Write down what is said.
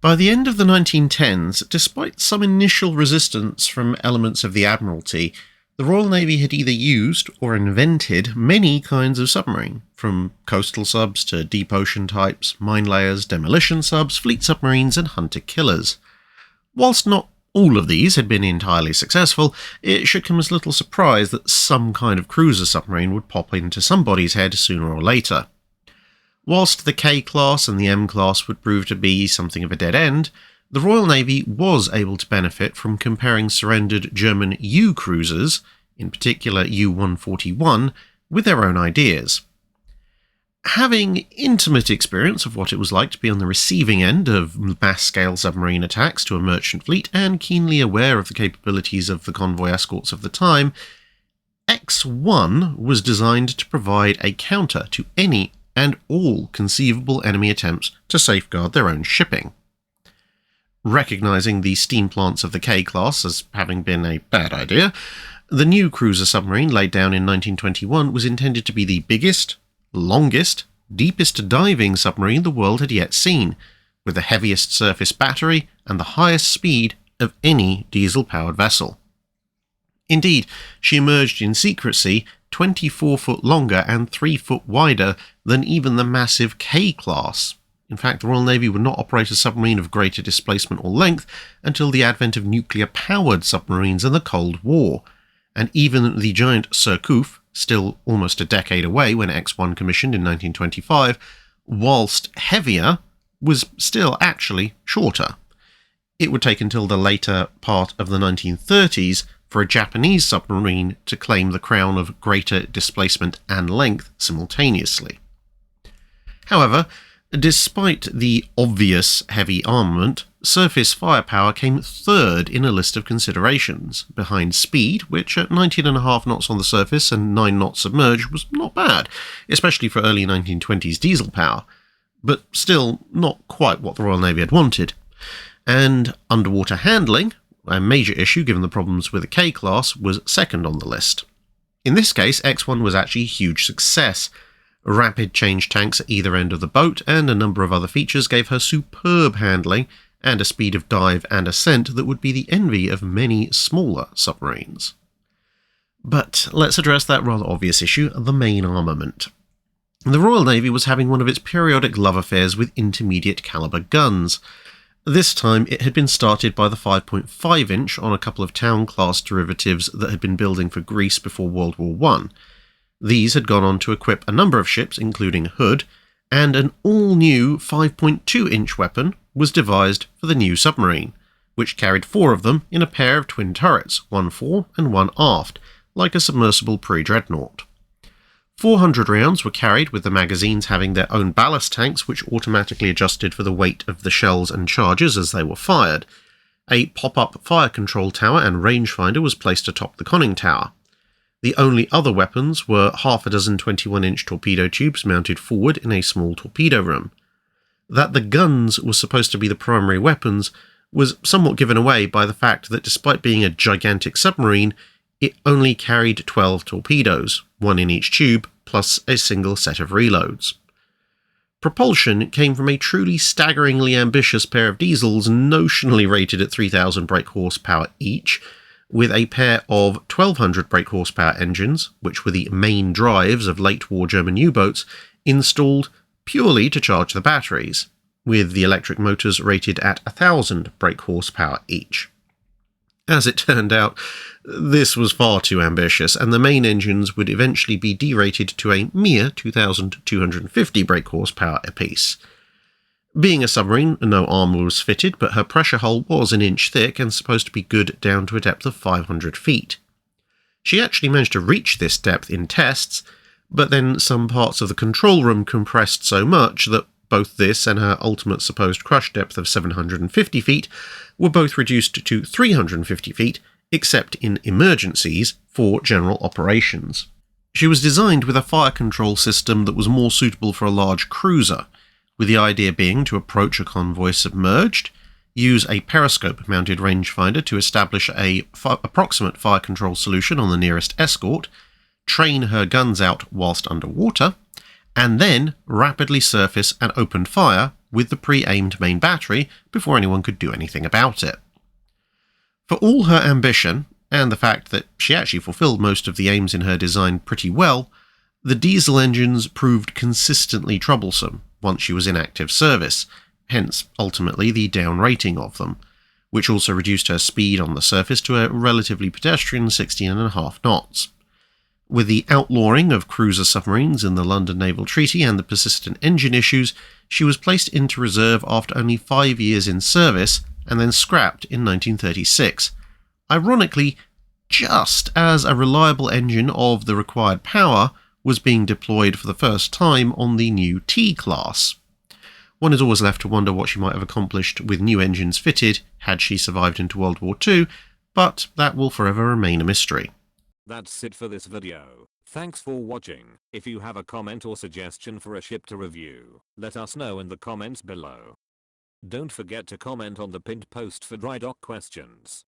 By the end of the 1910s, despite some initial resistance from elements of the Admiralty, the Royal Navy had either used or invented many kinds of submarine, from coastal subs to deep ocean types, mine layers, demolition subs, fleet submarines and hunter-killers. Whilst not all of these had been entirely successful, it should come as little surprise that some kind of cruiser submarine would pop into somebody's head sooner or later. Whilst the K-class and the M-class would prove to be something of a dead end, the Royal Navy was able to benefit from comparing surrendered German U cruisers, in particular U-141, with their own ideas. Having intimate experience of what it was like to be on the receiving end of mass-scale submarine attacks to a merchant fleet, and keenly aware of the capabilities of the convoy escorts of the time, X1 was designed to provide a counter to any and all conceivable enemy attempts to safeguard their own shipping. Recognising the steam plants of the K-class as having been a bad idea, the new cruiser submarine laid down in 1921 was intended to be the biggest, longest, deepest diving submarine the world had yet seen, with the heaviest surface battery and the highest speed of any diesel-powered vessel. Indeed, she emerged in secrecy 24 foot longer and 3 foot wider than even the massive K-class. In fact, the Royal Navy would not operate a submarine of greater displacement or length until the advent of nuclear-powered submarines in the Cold War, and even the giant Surcouf, still almost a decade away when X1 commissioned in 1925, whilst heavier, was still actually shorter. It would take until the later part of the 1930s for a Japanese submarine to claim the crown of greater displacement and length simultaneously. However, despite the obvious heavy armament, surface firepower came third in a list of considerations, behind speed, which at 19.5 knots on the surface and 9 knots submerged was not bad, especially for early 1920s diesel power, but still not quite what the Royal Navy had wanted. And underwater handling, a major issue given the problems with the K-class, was second on the list. In this case, X1 was actually a huge success. Rapid change tanks at either end of the boat and a number of other features gave her superb handling and a speed of dive and ascent that would be the envy of many smaller submarines. But let's address that rather obvious issue, the main armament. The Royal Navy was having one of its periodic love affairs with intermediate caliber guns. This time it had been started by the 5.5 inch on a couple of Town-class derivatives that had been building for Greece before World War I. These had gone on to equip a number of ships, including Hood, and an all-new 5.2 inch weapon was devised for the new submarine, which carried 4 of them in a pair of twin turrets, one fore and one aft, like a submersible pre-dreadnought. 400 rounds were carried, with the magazines having their own ballast tanks which automatically adjusted for the weight of the shells and charges as they were fired. A pop-up fire control tower and rangefinder was placed atop the conning tower. The only other weapons were half a dozen 21-inch torpedo tubes mounted forward in a small torpedo room. That the guns were supposed to be the primary weapons was somewhat given away by the fact that despite being a gigantic submarine, it only carried 12 torpedoes, 1 in each tube, plus a single set of reloads. Propulsion came from a truly staggeringly ambitious pair of diesels notionally rated at 3,000 brake horsepower each, with a pair of 1,200 brake horsepower engines, which were the main drives of late-war German U-boats, installed purely to charge the batteries, with the electric motors rated at 1,000 brake horsepower each. As it turned out, this was far too ambitious, and the main engines would eventually be derated to a mere 2,250 brake horsepower apiece. Being a submarine, no armour was fitted, but her pressure hull was an inch thick and supposed to be good down to a depth of 500 feet. She actually managed to reach this depth in tests, but then some parts of the control room compressed so much that both this and her ultimate supposed crush depth of 750 feet were both reduced to 350 feet, except in emergencies for general operations. She was designed with a fire control system that was more suitable for a large cruiser, with the idea being to approach a convoy submerged, use a periscope-mounted rangefinder to establish a approximate fire control solution on the nearest escort, train her guns out whilst underwater, and then rapidly surface and open fire with the pre-aimed main battery before anyone could do anything about it. For all her ambition, and the fact that she actually fulfilled most of the aims in her design pretty well, the diesel engines proved consistently troublesome once she was in active service, hence ultimately the down rating of them, which also reduced her speed on the surface to a relatively pedestrian 16.5 knots. With the outlawing of cruiser submarines in the London Naval Treaty and the persistent engine issues, she was placed into reserve after only 5 years in service and then scrapped in 1936. Ironically, just as a reliable engine of the required power was being deployed for the first time on the new T-class. One is always left to wonder what she might have accomplished with new engines fitted had she survived into World War II, but that will forever remain a mystery. That's it for this video. Thanks for watching. If you have a comment or suggestion for a ship to review, let us know in the comments below. Don't forget to comment on the pinned post for dry dock questions.